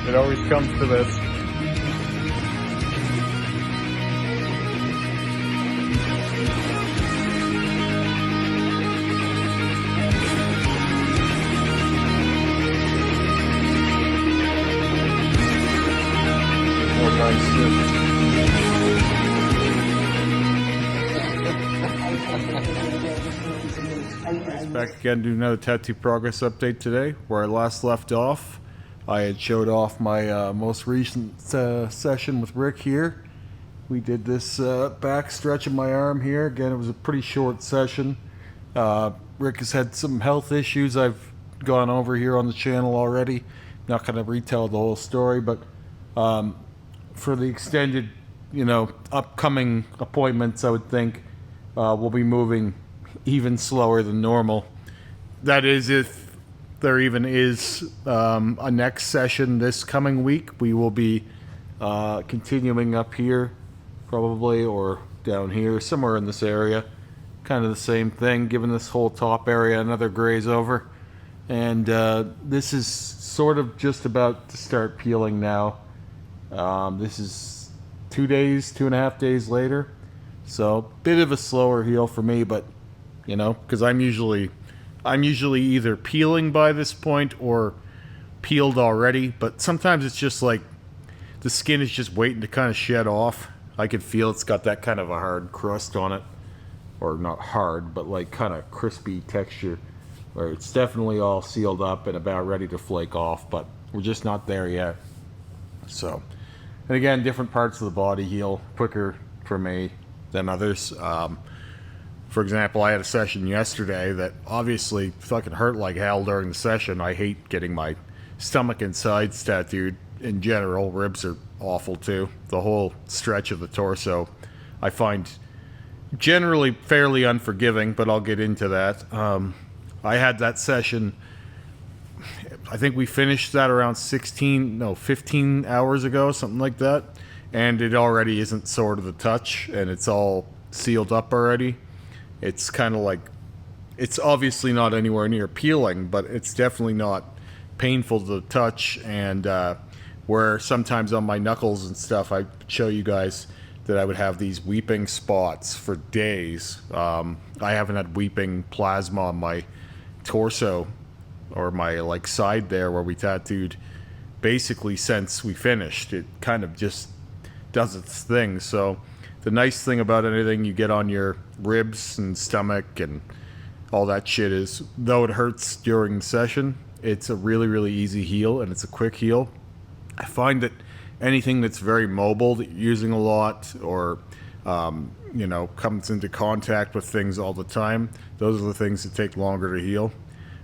It always comes to this. More nice shit. Back again to do another tattoo progress update today. Where I last left off, I had showed off my most recent session with Rick here. We did this back stretch of my arm here. Again, it was a pretty short session. Rick has had some health issues I've gone over here on the channel already. Not going to retell the whole story, but for the extended, upcoming appointments, I would think we'll be moving even slower than normal. That is, if there even is a next session this coming week, we will be continuing up here probably, or down here, somewhere in this area. Kind of the same thing, giving this whole top area another graze over. And this is sort of just about to start peeling now. This is 2.5 days later. So, bit of a slower heal for me, but because I'm usually either peeling by this point or peeled already, but sometimes it's just like the skin is just waiting to kind of shed off. I can feel it's got that kind of a hard crust on it, or not hard, but like kind of crispy texture, where it's definitely all sealed up and about ready to flake off, but we're just not there yet. So, and again, different parts of the body heal quicker for me than others. For example, I had a session yesterday that obviously fucking hurt like hell during the session. I hate getting my stomach and sides tattooed in general. Ribs are awful too. The whole stretch of the torso I find generally fairly unforgiving, but I'll get into that. I had that session, I think we finished that around 15 hours ago, something like that. And it already isn't sore to the touch, and it's all sealed up already. It's kind of like, it's obviously not anywhere near peeling, but it's definitely not painful to the touch. And where sometimes on my knuckles and stuff, I show you guys that I would have these weeping spots for days. I haven't had weeping plasma on my torso or my side there where we tattooed basically since we finished. It kind of just does its thing. So the nice thing about anything you get on your ribs and stomach and all that shit is, though it hurts during the session, it's a really, really easy heal, and it's a quick heal. I find that anything that's very mobile that you're using a lot, or comes into contact with things all the time, those are the things that take longer to heal,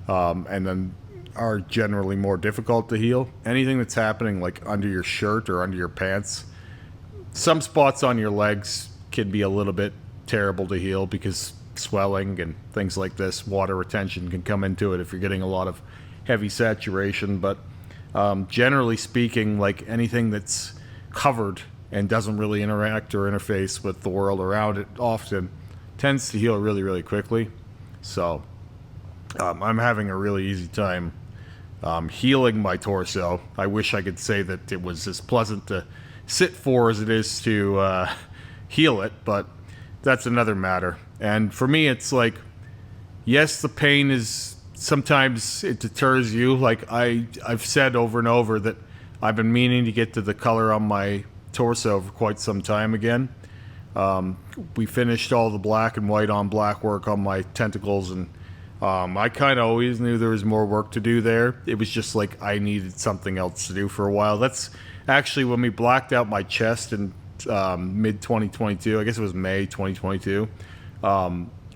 and then are generally more difficult to heal. Anything that's happening like under your shirt or under your pants, some spots on your legs can be a little bit terrible to heal because swelling and things like this, water retention can come into it if you're getting a lot of heavy saturation. But generally speaking, like anything that's covered and doesn't really interact or interface with the world around it often tends to heal really, really quickly. So I'm having a really easy time healing my torso. I wish I could say that it was as pleasant to sit for as it is to heal it, but that's another matter. And for me, it's like, yes, the pain is, sometimes it deters you. Like I've said over and over that I've been meaning to get to the color on my torso for quite some time again. We finished all the black and white on black work on my tentacles, and I kind of always knew there was more work to do there. It was just like I needed something else to do for a while. That's actually when we blacked out my chest in mid 2022. I guess it was May 2022.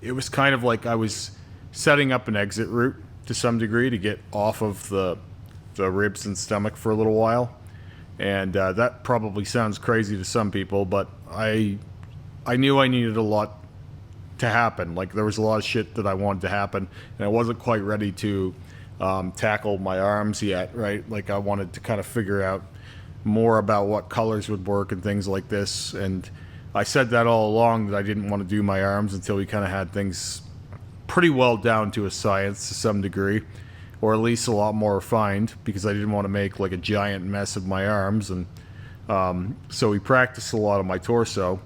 It was kind of like I was setting up an exit route to some degree to get off of the ribs and stomach for a little while. And that probably sounds crazy to some people, but I knew I needed a lot to happen. Like there was a lot of shit that I wanted to happen, and I wasn't quite ready to tackle my arms yet, right? Like I wanted to kind of figure out more about what colors would work and things like this. And I said that all along, that I didn't want to do my arms until we kind of had things pretty well down to a science to some degree. or at least a lot more refined, because I didn't want to make like a giant mess of my arms. And so we practiced a lot of my torso,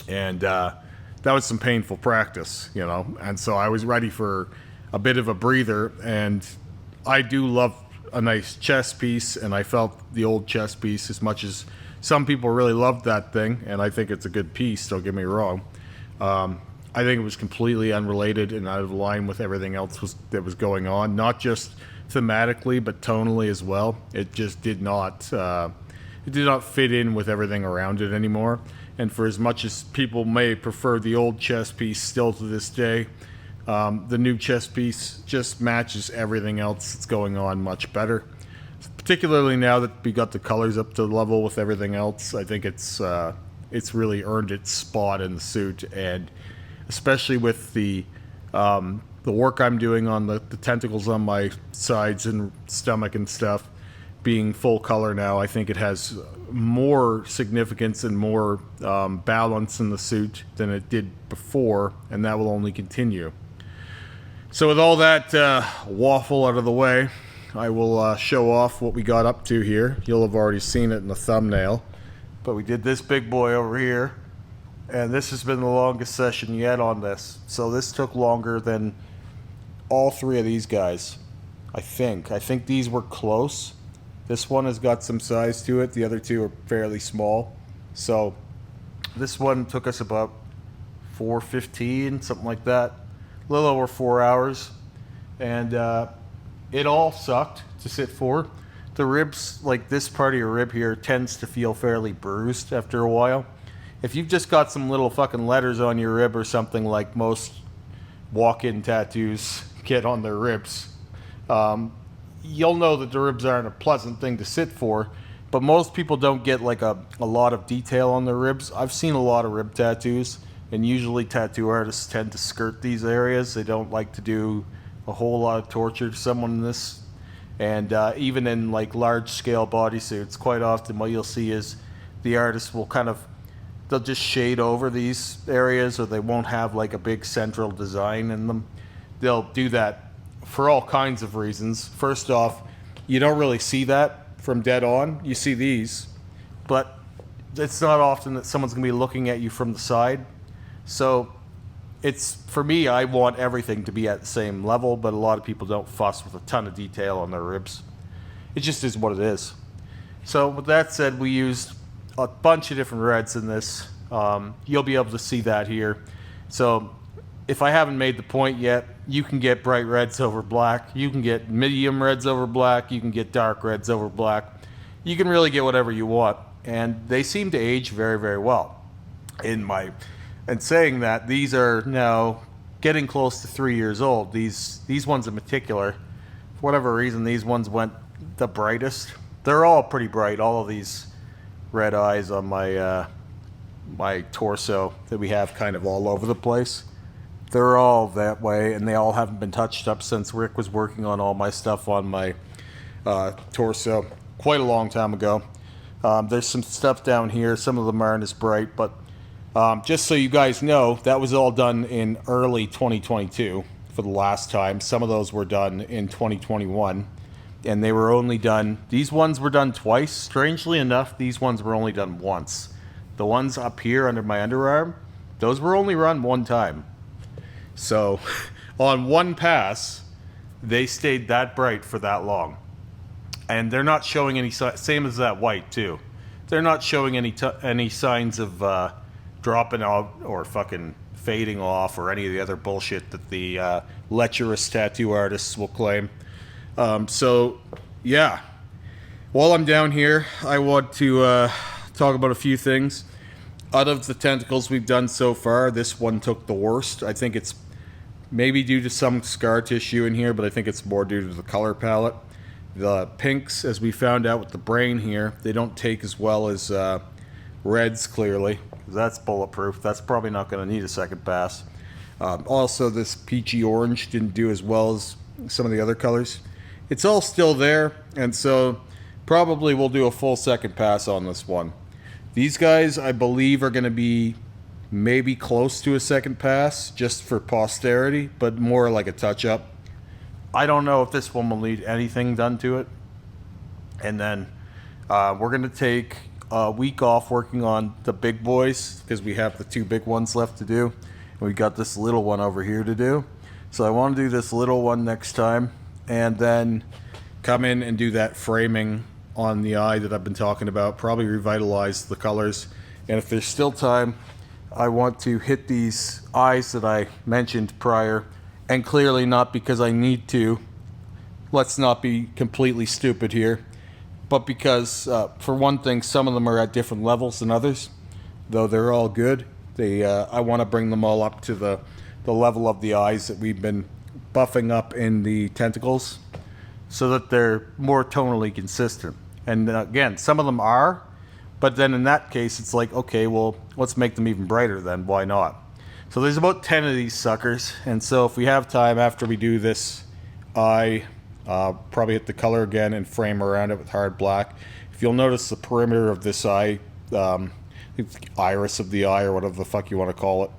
and that was some painful practice, you know. And so I was ready for a bit of a breather, and I do love a nice chest piece, and I felt the old chest piece, as much as some people really loved that thing, and I think it's a good piece, don't get me wrong. I think it was completely unrelated and out of line with everything else that was going on, not just thematically, but tonally as well. It just did not fit in with everything around it anymore. And for as much as people may prefer the old chest piece still to this day, the new chest piece just matches everything else that's going on much better. Particularly now that we got the colors up to level with everything else, I think it's really earned its spot in the suit. And especially with the work I'm doing on the tentacles on my sides and stomach and stuff being full color now, I think it has more significance and more balance in the suit than it did before, and that will only continue. So with all that waffle out of the way, I will show off what we got up to here. You'll have already seen it in the thumbnail, but we did this big boy over here. And this has been the longest session yet on this. So this took longer than all three of these guys, I think. I think these were close. This one has got some size to it. The other two are fairly small. So this one took us about 4:15, something like that. A little over 4 hours. And it all sucked to sit for. The ribs, like this part of your rib here, tends to feel fairly bruised after a while. If you've just got some little fucking letters on your rib or something, like most walk-in tattoos get on their ribs, you'll know that the ribs aren't a pleasant thing to sit for. But most people don't get like a lot of detail on their ribs. I've seen a lot of rib tattoos, and usually tattoo artists tend to skirt these areas. They don't like to do a whole lot of torture to someone in this. And even in like large-scale bodysuits, quite often what you'll see is the artist will they'll just shade over these areas, or they won't have like a big central design in them. They'll do that for all kinds of reasons. First off, you don't really see that from dead on. You see these, but it's not often that someone's gonna be looking at you from the side. So for me, I want everything to be at the same level, but a lot of people don't fuss with a ton of detail on their ribs. It just is what it is. So with that said, we used a bunch of different reds in this. You'll be able to see that here. So if I haven't made the point yet, you can get bright reds over black. You can get medium reds over black. You can get dark reds over black. You can really get whatever you want. And they seem to age very, very well. And saying that, these are now getting close to 3 years old. These ones in particular, for whatever reason, these ones went the brightest. They're all pretty bright, all of these red eyes on my torso that we have kind of all over the place. They're all that way, and they all haven't been touched up since Rick was working on all my stuff on my torso quite a long time ago. There's some stuff down here. Some of them aren't as bright, but just so you guys know, that was all done in early 2022 for the last time. Some of those were done in 2021. And they were only done, these ones were done twice. Strangely enough, these ones were only done once. The ones up here under my underarm, those were only run one time. So on one pass, they stayed that bright for that long. And they're not showing any, same as that white too. They're not showing any signs of dropping out or fucking fading off or any of the other bullshit that the lecherous tattoo artists will claim. So, yeah, while I'm down here, I want to talk about a few things. Out of the tentacles we've done so far, this one took the worst. I think it's maybe due to some scar tissue in here, but I think it's more due to the color palette. The pinks, as we found out with the brain here, they don't take as well as reds, clearly. That's bulletproof. That's probably not going to need a second pass. Also, this peachy orange didn't do as well as some of the other colors. It's all still there, and so probably we'll do a full second pass on this one. These guys, I believe, are going to be maybe close to a second pass, just for posterity, but more like a touch-up. I don't know if this one will need anything done to it. And then we're going to take a week off working on the big boys because we have the 2 big ones left to do. And we got this little one over here to do. So I want to do this little one next time and then come in and do that framing on the eye that I've been talking about. Probably revitalize the colors. And if there's still time, I want to hit these eyes that I mentioned prior, and clearly not because I need to. Let's not be completely stupid here. But because, for one thing, some of them are at different levels than others, though they're all good. I want to bring them all up to the level of the eyes that we've been buffing up in the tentacles so that they're more tonally consistent. And again, some of them are, but then in that case, it's like, okay, well, let's make them even brighter then. Why not? So there's about 10 of these suckers. And so if we have time after we do this eye, probably hit the color again and frame around it with hard black. If you'll notice the perimeter of this eye, the iris of the eye or whatever the fuck you want to call it,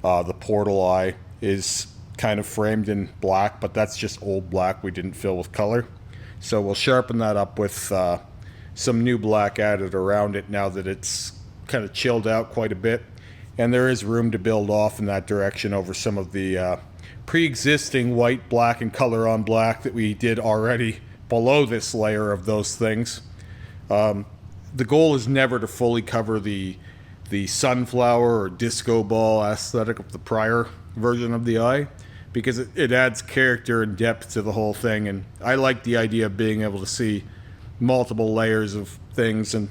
the portal eye is kind of framed in black, but that's just old black we didn't fill with color. So we'll sharpen that up with some new black added around it now that it's kind of chilled out quite a bit. And there is room to build off in that direction over some of the pre-existing white, black, and color on black that we did already below this layer of those things. The goal is never to fully cover the sunflower or disco ball aesthetic of the prior version of the eye, because it adds character and depth to the whole thing, and I like the idea of being able to see multiple layers of things, and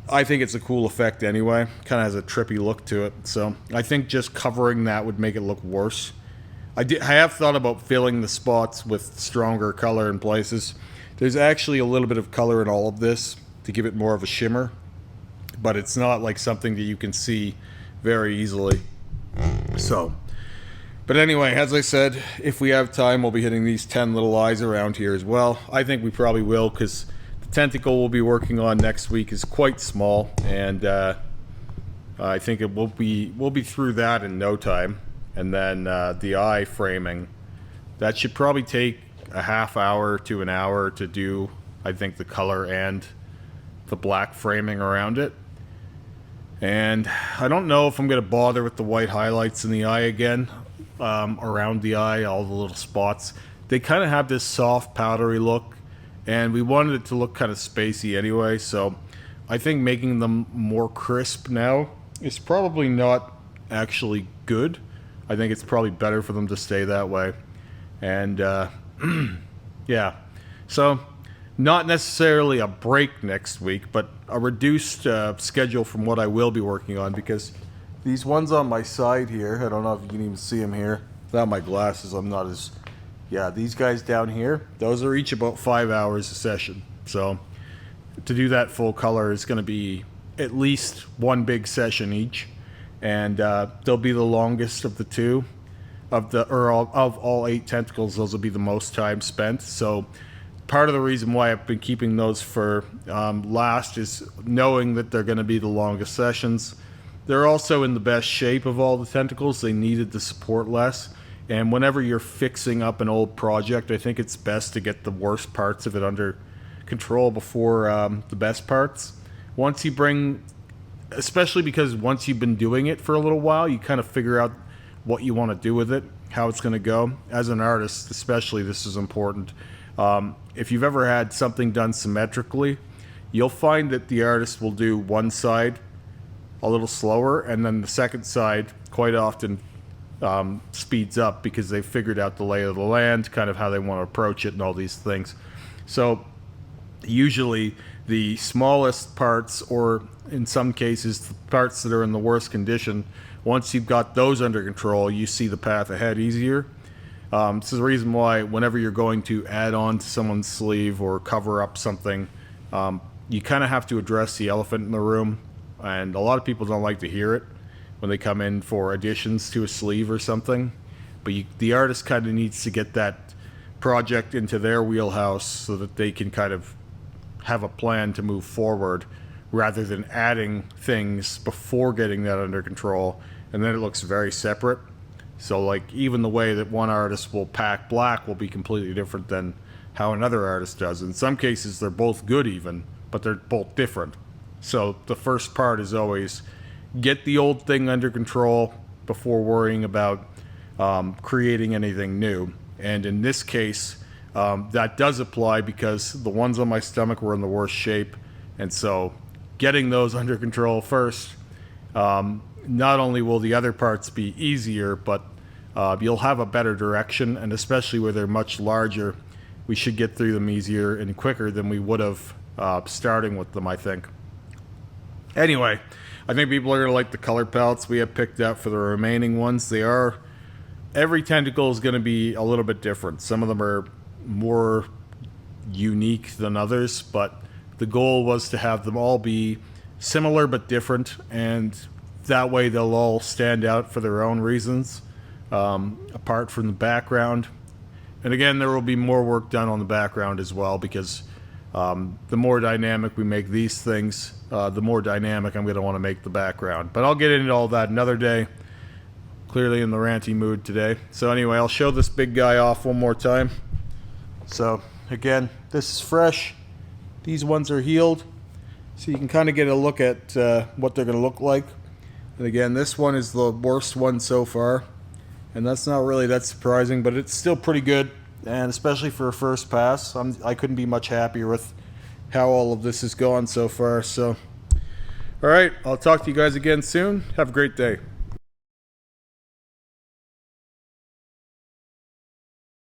I think it's a cool effect anyway. Kind of has a trippy look to it, so I think just covering that would make it look worse. I have thought about filling the spots with stronger color in places. There's actually a little bit of color in all of this to give it more of a shimmer, but it's not like something that you can see very easily. So, but anyway, as I said, if we have time, we'll be hitting these 10 little eyes around here as well. I think we probably will, because the tentacle we'll be working on next week is quite small, and I think we'll be through that in no time. And then the eye framing, that should probably take a half hour to an hour to do, I think, the color and the black framing around it. And I don't know if I'm going to bother with the white highlights in the eye again, around the eye, all the little spots. They kind of have this soft, powdery look, and we wanted it to look kind of spacey anyway, so I think making them more crisp now is probably not actually good. I think it's probably better for them to stay that way. And yeah, so not necessarily a break next week, but a reduced schedule from what I will be working on, because these ones on my side here, I don't know if you can even see them here. Without my glasses, I'm not as... Yeah, these guys down here, those are each about 5 hours a session. So to do that full color is going to be at least one big session each. And they'll be the longest of the two. Of all 8 tentacles, those will be the most time spent. So part of the reason why I've been keeping those for last is knowing that they're going to be the longest sessions. They're also in the best shape of all the tentacles. They needed the support less. And whenever you're fixing up an old project, I think it's best to get the worst parts of it under control before the best parts. Once you bring... Especially because once you've been doing it for a little while, you kind of figure out what you want to do with it, how it's going to go. As an artist, especially, this is important. If you've ever had something done symmetrically, you'll find that the artist will do one side a little slower, and then the second side quite often speeds up because they've figured out the lay of the land, kind of how they want to approach it and all these things. So usually the smallest parts, or in some cases the parts that are in the worst condition, once you've got those under control, you see the path ahead easier. This is the reason why whenever you're going to add on to someone's sleeve or cover up something, you kind of have to address the elephant in the room, and a lot of people don't like to hear it when they come in for additions to a sleeve or something. But the artist kind of needs to get that project into their wheelhouse so that they can kind of have a plan to move forward, rather than adding things before getting that under control, and then it looks very separate. So like even the way that one artist will pack black will be completely different than how another artist does. In some cases they're both good even, but they're both different. So the first part is always get the old thing under control before worrying about creating anything new. And in this case, that does apply because the ones on my stomach were in the worst shape. And so getting those under control first, not only will the other parts be easier, but you'll have a better direction. And especially where they're much larger, we should get through them easier and quicker than we would have starting with them, I think. Anyway, I think people are going to like the color palettes we have picked out for the remaining ones. Every tentacle is going to be a little bit different. Some of them are more unique than others, but the goal was to have them all be similar but different, and that way they'll all stand out for their own reasons, apart from the background. And again, there will be more work done on the background as well, because the more dynamic we make these things, the more dynamic I'm going to want to make the background. But I'll get into all that another day. Clearly in the ranty mood today. So anyway, I'll show this big guy off one more time. So again, this is fresh. These ones are healed. So you can kind of get a look at what they're going to look like. And again, this one is the worst one so far. And that's not really that surprising, but it's still pretty good. And especially for a first pass, I couldn't be much happier with how all of this has gone so far. So, all right, I'll talk to you guys again soon. Have a great day.